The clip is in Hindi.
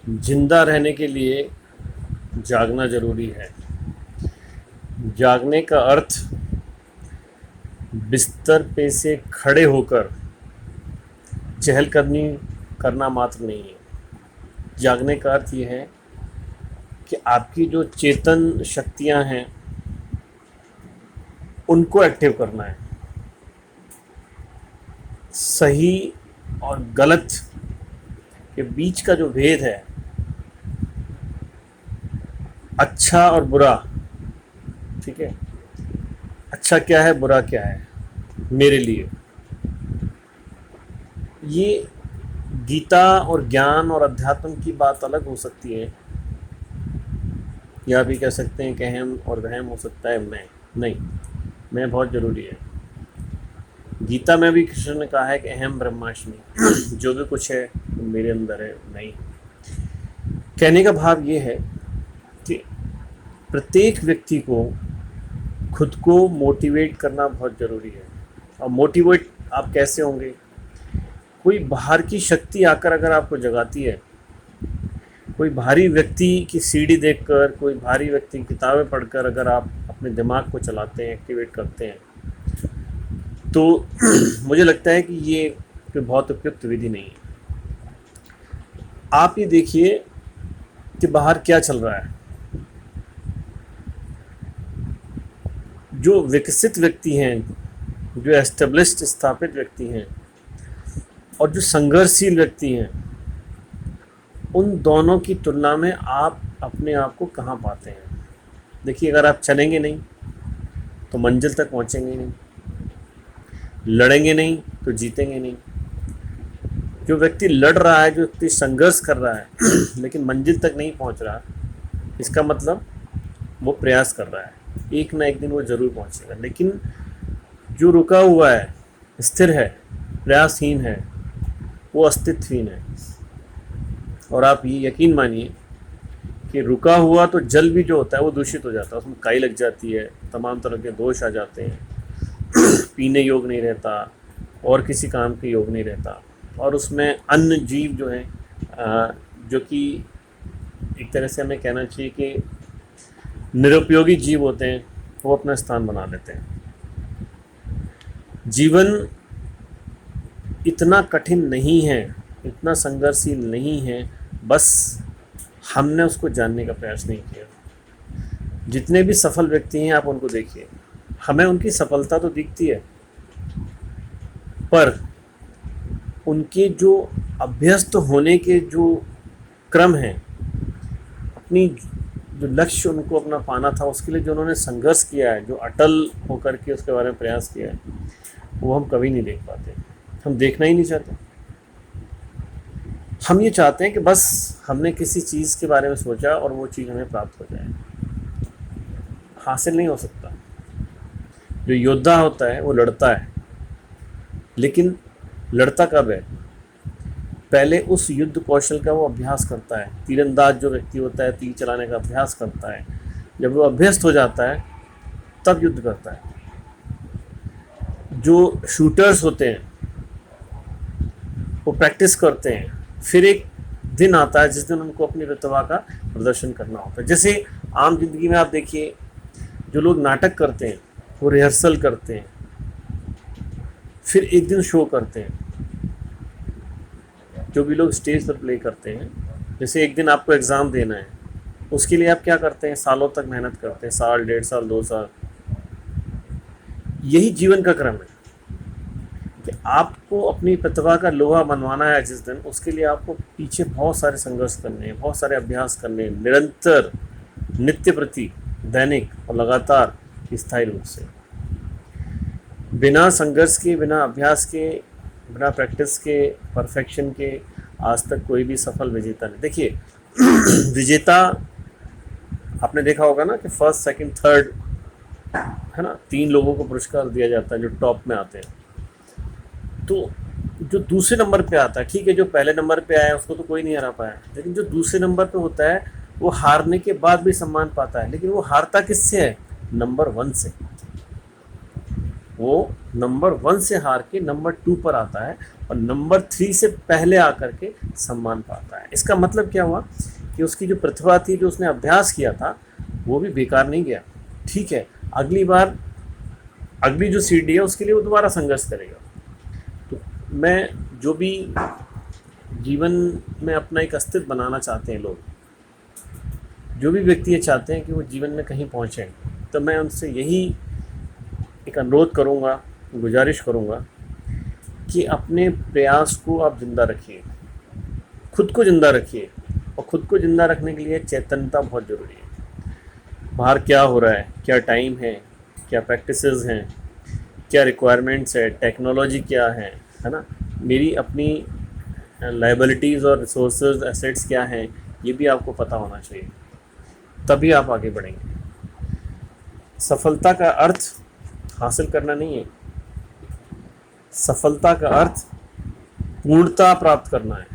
जिंदा रहने के लिए जागना ज़रूरी है। जागने का अर्थ बिस्तर पे से खड़े होकर चहलकदमी करना मात्र नहीं है। जागने का अर्थ ये है कि आपकी जो चेतन शक्तियां हैं उनको एक्टिव करना है। सही और गलत के बीच का जो भेद है, अच्छा और बुरा, ठीक है, अच्छा क्या है बुरा क्या है मेरे लिए, ये गीता और ज्ञान और अध्यात्म की बात अलग हो सकती है, या भी कह सकते हैं कि अहम और वहम हो सकता है। मैं नहीं, मैं बहुत ज़रूरी है। गीता में भी कृष्ण ने कहा है कि अहम ब्रह्मास्मि जो भी कुछ है वो मेरे अंदर है। नहीं, कहने का भाव ये है कि प्रत्येक व्यक्ति को खुद को मोटिवेट करना बहुत ज़रूरी है। और मोटिवेट आप कैसे होंगे? कोई बाहर की शक्ति आकर अगर आपको जगाती है, कोई भारी व्यक्ति की सीढ़ी देखकर, कोई भारी व्यक्ति की किताबें पढ़कर अगर आप अपने दिमाग को चलाते हैं, एक्टिवेट करते हैं, तो मुझे लगता है कि ये कोई बहुत उपयुक्त विधि नहीं है। आप ये देखिए कि बाहर क्या चल रहा है। जो विकसित व्यक्ति हैं, जो एस्टेब्लिश्ड स्थापित व्यक्ति हैं और जो संघर्षशील व्यक्ति हैं, उन दोनों की तुलना में आप अपने आप को कहाँ पाते हैं? देखिए, अगर आप चलेंगे नहीं तो मंजिल तक पहुँचेंगे नहीं, लड़ेंगे नहीं तो जीतेंगे नहीं। जो व्यक्ति लड़ रहा है, जो व्यक्ति संघर्ष कर रहा है लेकिन मंजिल तक नहीं पहुँच रहा, इसका मतलब वो प्रयास कर रहा है, एक ना एक दिन वो ज़रूर पहुँचेगा। लेकिन जो रुका हुआ है, स्थिर है, प्रयासहीन है, वो अस्तित्वहीन है। और आप ये यकीन मानिए कि रुका हुआ तो जल भी जो होता है वो दूषित हो जाता है, उसमें काई लग जाती है, तमाम तरह के दोष आ जाते हैं, पीने योग नहीं रहता और किसी काम के योग नहीं रहता। और उसमें अन्य जीव जो हैं, जो कि एक तरह से हमें कहना चाहिए कि निरुपयोगी जीव होते हैं, वो अपना स्थान बना लेते हैं। जीवन इतना कठिन नहीं है, इतना संघर्षशील नहीं है, बस हमने उसको जानने का प्रयास नहीं किया। जितने भी सफल व्यक्ति हैं आप उनको देखिए, हमें उनकी सफलता तो दिखती है, पर उनके जो अभ्यस्त होने के जो क्रम हैं, अपनी जो लक्ष्य उनको अपना पाना था, उसके लिए जो उन्होंने संघर्ष किया है, जो अटल होकर के उसके बारे में प्रयास किया है, वो हम कभी नहीं देख पाते। हम देखना ही नहीं चाहते। हम ये चाहते हैं कि बस हमने किसी चीज़ के बारे में सोचा और वो चीज़ हमें प्राप्त हो जाए। हासिल नहीं हो सकता। जो योद्धा होता है वो लड़ता है, लेकिन लड़ता कब है? पहले उस युद्ध कौशल का वो अभ्यास करता है। तीरंदाज जो व्यक्ति होता है, तीर चलाने का अभ्यास करता है। जब वो अभ्यस्त हो जाता है तब युद्ध करता है। जो शूटर्स होते हैं वो प्रैक्टिस करते हैं, फिर एक दिन आता है जिस दिन उनको अपनी प्रतिभा का प्रदर्शन करना होता है। जैसे आम जिंदगी में आप देखिए, जो लोग नाटक करते हैं वो रिहर्सल करते हैं, फिर एक दिन शो करते हैं। जो भी लोग स्टेज पर प्ले करते हैं, जैसे एक दिन आपको एग्ज़ाम देना है, उसके लिए आप क्या करते हैं? सालों तक मेहनत करते हैं, साल, 1.5 साल, 2 साल। यही जीवन का क्रम है कि आपको अपनी प्रतिभा का लोहा मनवाना है जिस दिन, उसके लिए आपको पीछे बहुत सारे संघर्ष करने हैं, बहुत सारे अभ्यास करने हैं, निरंतर, नित्य प्रति, दैनिक और लगातार, स्थायी रूप से। बिना संघर्ष के, बिना अभ्यास के, बिना प्रैक्टिस के, परफेक्शन के आज तक कोई भी सफल विजेता नहीं। देखिए विजेता आपने देखा होगा ना कि फर्स्ट, सेकंड, थर्ड, है ना, 3 लोगों को पुरस्कार दिया जाता है जो टॉप में आते हैं। तो जो दूसरे नंबर पे आता है, ठीक है, जो पहले नंबर पे आया उसको तो कोई नहीं हरा पाया, लेकिन जो दूसरे नंबर पे होता है वो हारने के बाद भी सम्मान पाता है। लेकिन वो हारता किससे है? नंबर 1 से। वो नंबर 1 से हार के नंबर 2 पर आता है और नंबर 3 से पहले आकर के सम्मान पाता है। इसका मतलब क्या हुआ कि उसकी जो प्रतिभा थी, जो उसने अभ्यास किया था, वो भी बेकार नहीं गया। ठीक है, अगली बार अगली जो सीढ़ी है उसके लिए वो दोबारा संघर्ष करेगा। तो मैं जो भी जीवन में अपना एक अस्तित्व बनाना चाहते हैं लोग, जो भी व्यक्ति ये चाहते हैं कि वो जीवन में कहीं पहुँचें, तो मैं उनसे यही एक अनुरोध करूँगा, गुजारिश करूँगा कि अपने प्रयास को आप जिंदा रखिए, खुद को जिंदा रखिए। और खुद को जिंदा रखने के लिए चैतन्यता बहुत ज़रूरी है। बाहर क्या हो रहा है, क्या टाइम है, क्या प्रैक्टिसेस हैं, क्या रिक्वायरमेंट्स है, टेक्नोलॉजी क्या है ना, मेरी अपनी लायबिलिटीज़ और रिसोर्सेज एसेट्स क्या हैं, ये भी आपको पता होना चाहिए, तभी आप आगे बढ़ेंगे। सफलता का अर्थ हासिल करना नहीं है, सफलता का अर्थ पूर्णता प्राप्त करना है।